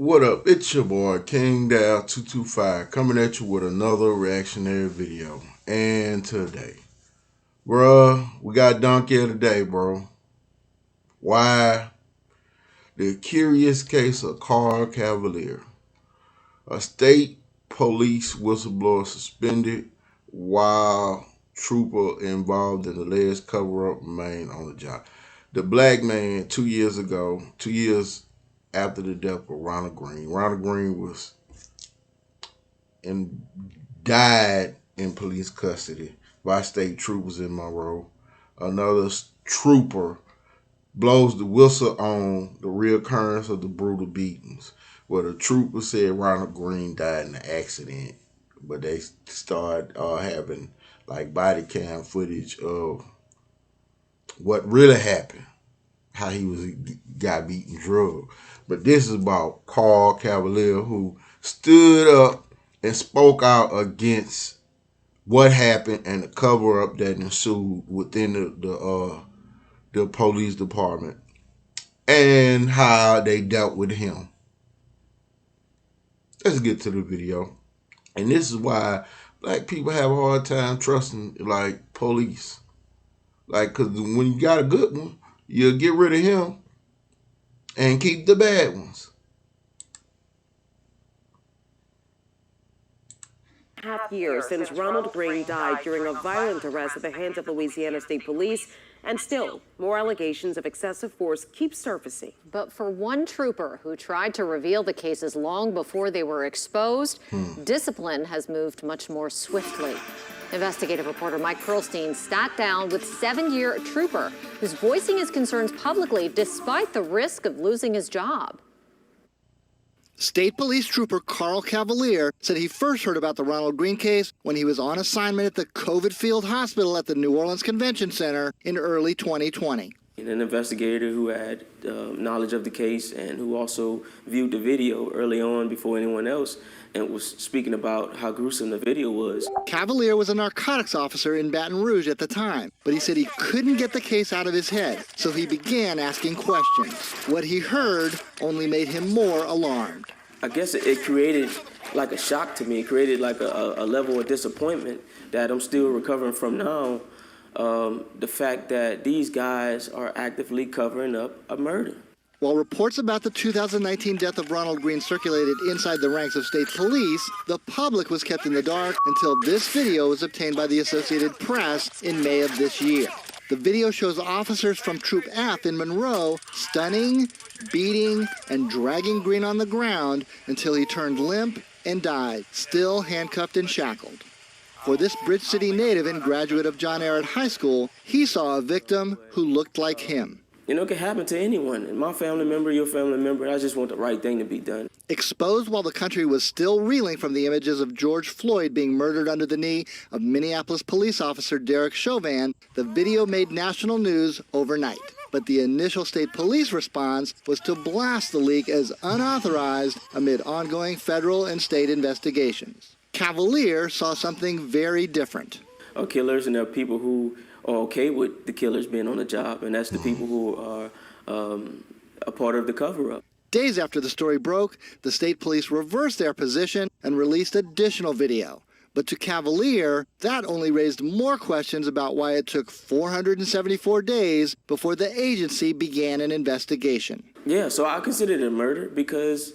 What up? It's your boy King Dow 225 coming at you with another reactionary video. And today, bruh, we got donkey of the day, bro. Why? The curious case of Carl Cavalier, a state police whistleblower suspended while trooper involved in the alleged cover-up remained on the job. The black man 2 years ago, 2 years after the death of Ronald Greene. Ronald Greene was and died in police custody by state troopers in Monroe. Another trooper blows the whistle on the reoccurrence of the brutal beatings, where the trooper said Ronald Greene died in an accident, but they started having like body cam footage of what really happened, how he got beaten drugged. But this is about Carl Cavalier, who stood up and spoke out against what happened and the cover-up that ensued within the police department and how they dealt with him. Let's get to the video. And this is why black people have a hard time trusting like police. Like, because when you got a good one, you'll get rid of him and keep the bad ones. Half years since Ronald Greene died during a violent arrest at the hands of Louisiana State Police, and still, more allegations of excessive force keep surfacing. But for one trooper who tried to reveal the cases long before they were exposed, discipline has moved much more swiftly. Investigative reporter Mike Perlstein sat down with 7-year trooper who's voicing his concerns publicly despite the risk of losing his job. State Police Trooper Carl Cavalier said he first heard about the Ronald Greene case when he was on assignment at the COVID Field Hospital at the New Orleans Convention Center in early 2020. An investigator who had knowledge of the case and who also viewed the video early on before anyone else and was speaking about how gruesome the video was. Cavalier was a narcotics officer in Baton Rouge at the time, but he said he couldn't get the case out of his head, so he began asking questions. What he heard only made him more alarmed. I guess it created like a shock to me. It created like a level of disappointment that I'm still recovering from now. The fact that these guys are actively covering up a murder. While reports about the 2019 death of Ronald Greene circulated inside the ranks of state police, the public was kept in the dark until this video was obtained by the Associated Press in May of this year. The video shows officers from Troop F in Monroe stunning, beating, and dragging Greene on the ground until he turned limp and died, still handcuffed and shackled. For this Bridge City native and graduate of John Ehret High School, he saw a victim who looked like him. You know, it can happen to anyone. My family member, your family member. I just want the right thing to be done. Exposed while the country was still reeling from the images of George Floyd being murdered under the knee of Minneapolis police officer Derek Chauvin, the video made national news overnight. But the initial state police response was to blast the leak as unauthorized amid ongoing federal and state investigations. Cavalier saw something very different. Killers, and there are people who are okay with the killers being on the job, and that's the people who are a part of the cover-up. Days after the story broke, the state police reversed their position and released additional video. But to Cavalier, that only raised more questions about why it took 474 days before the agency began an investigation. Yeah, so I consider it a murder because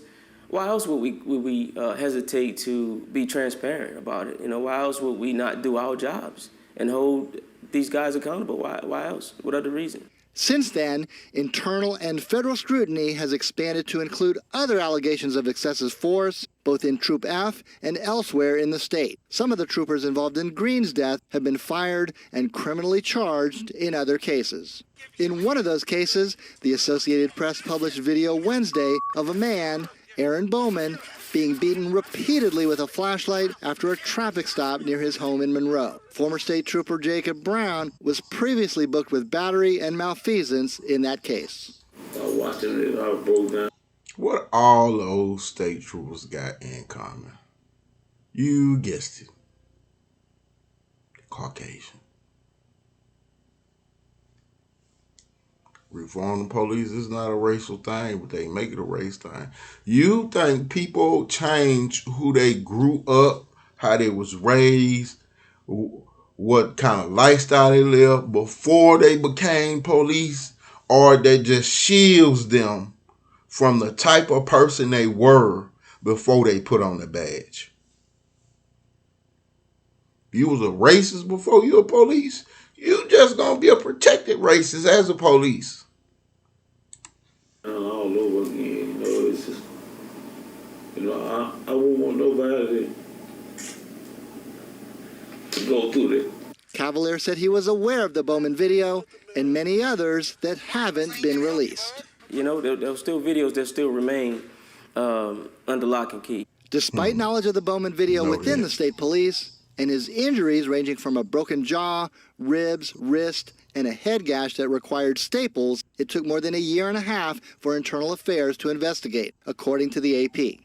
why else would we hesitate to be transparent about it? You know, why else would we not do our jobs and hold these guys accountable? Why else? What other reason? Since then, internal and federal scrutiny has expanded to include other allegations of excessive force, both in Troop F and elsewhere in the state. Some of the troopers involved in Greene's death have been fired and criminally charged in other cases. In one of those cases, the Associated Press published video Wednesday of a man, Aaron Bowman, being beaten repeatedly with a flashlight after a traffic stop near his home in Monroe. Former state trooper Jacob Brown was previously booked with battery and malfeasance in that case. Watching it, I broke down. What all those state troopers got in common? You guessed it. Caucasian. Reform the police is not a racial thing, but they make it a race thing. You think people change who they grew up, how they was raised, what kind of lifestyle they lived before they became police, or that just shields them from the type of person they were before they put on the badge? You was a racist before you a police, you just gonna be a protected racist as a police. All over again, it's just, I wouldn't want nobody to go through that. Cavalier said he was aware of the Bowman video and many others that haven't been released. There were still videos that still remain under lock and key. Despite knowledge of the Bowman video within the state police and his injuries ranging from a broken jaw, ribs, wrist, and a head gash that required staples, it took more than a year and a half for Internal Affairs to investigate, according to the AP.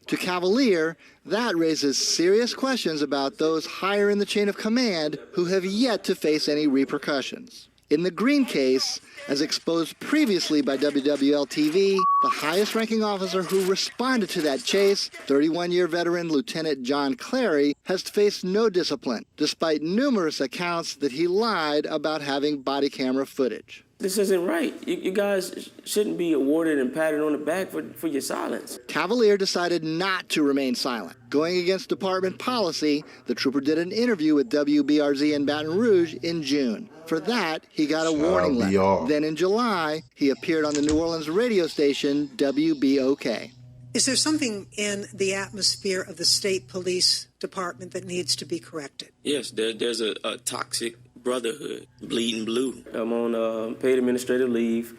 To Cavalier, that raises serious questions about those higher in the chain of command who have yet to face any repercussions. In the Greene case, as exposed previously by WWL-TV, the highest-ranking officer who responded to that chase, 31-year veteran Lieutenant John Clary, has faced no discipline, despite numerous accounts that he lied about having body camera footage. This isn't right. You guys shouldn't be awarded and patted on the back for your silence. Cavalier decided not to remain silent. Going against department policy, the trooper did an interview with WBRZ in Baton Rouge in June. For that, he got a warning letter. Then in July, he appeared on the New Orleans radio station WBOK. Is there something in the atmosphere of the state police department that needs to be corrected? Yes, there's a toxic brotherhood, bleeding blue. I'm on paid administrative leave.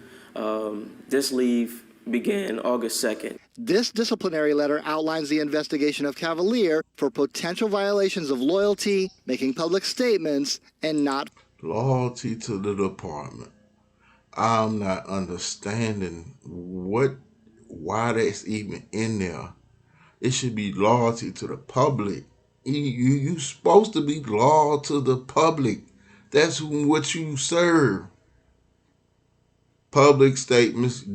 This leave began August 2nd. This disciplinary letter outlines the investigation of Cavalier for potential violations of loyalty, making public statements, and not loyalty to the department. I'm not understanding why that's even in there. It should be loyalty to the public. You supposed to be loyal to the public. That's what you serve. Public statements,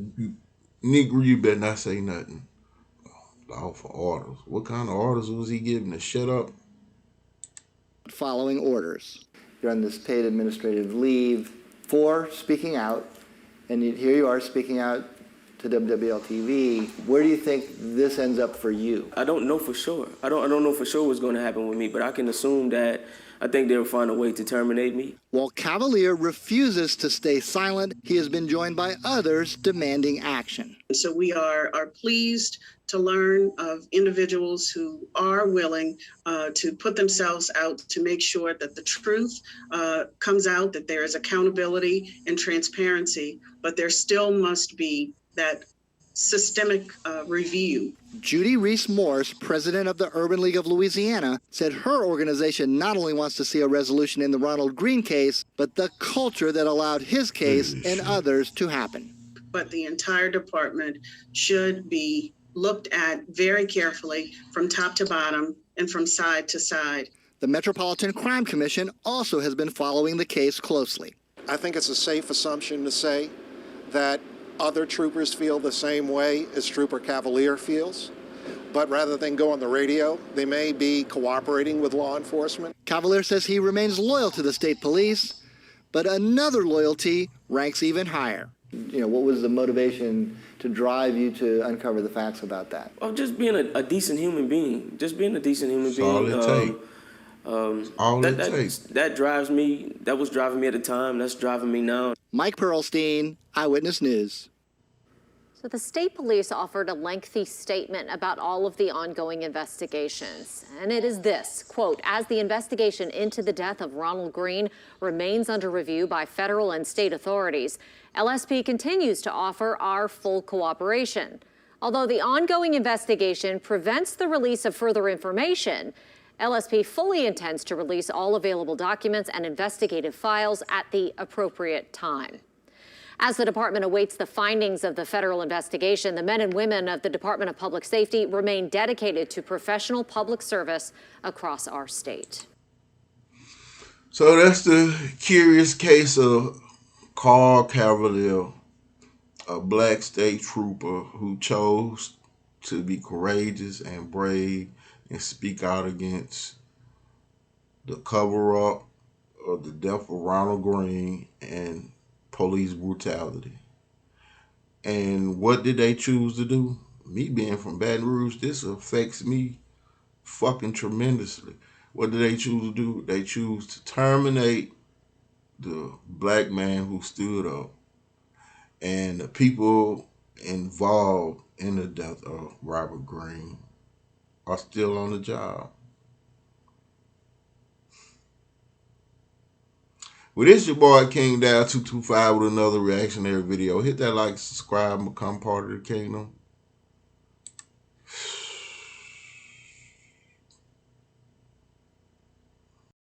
Negro, you better not say nothing. Law for orders. What kind of orders was he giving to shut up? Following orders. You're on this paid administrative leave for speaking out, and here you are speaking out to WWL-TV. Where do you think this ends up for you? I don't know for sure. I don't know for sure what's going to happen with me, but I can assume that I think they'll find a way to terminate me. While Cavalier refuses to stay silent, he has been joined by others demanding action. So we are pleased to learn of individuals who are willing to put themselves out to make sure that the truth comes out, that there is accountability and transparency, but there still must be that systemic review. Judy Reese Morse, president of the Urban League of Louisiana, said her organization not only wants to see a resolution in the Ronald Greene case, but the culture that allowed his case and others to happen. But the entire department should be looked at very carefully from top to bottom and from side to side. The Metropolitan Crime Commission also has been following the case closely. I think it's a safe assumption to say that other troopers feel the same way as Trooper Cavalier feels, but rather than go on the radio, they may be cooperating with law enforcement. Cavalier says he remains loyal to the state police, but another loyalty ranks even higher. What was the motivation to drive you to uncover the facts about that? Oh, just being a decent human being. Just being a decent human being. All it takes. That drives me. That was driving me at the time. That's driving me now. Mike Pearlstein, Eyewitness News. So the state police offered a lengthy statement about all of the ongoing investigations. And it is this, quote, as the investigation into the death of Ronald Greene remains under review by federal and state authorities, LSP continues to offer our full cooperation. Although the ongoing investigation prevents the release of further information, LSP fully intends to release all available documents and investigative files at the appropriate time. As the department awaits the findings of the federal investigation, the men and women of the Department of Public Safety remain dedicated to professional public service across our state. So that's the curious case of Carl Cavalier a black state trooper who chose to be courageous and brave and speak out against the cover-up of the death of Ronald Greene and police brutality. And what did they choose to do? Me being from Baton Rouge, this affects me fucking tremendously. What did they choose to do? They choose to terminate the black man who stood up, and the people involved in the death of Robert Greene are still on the job. Well, this your boy King Down 225 with another reactionary video. Hit that like, subscribe, and become part of the kingdom.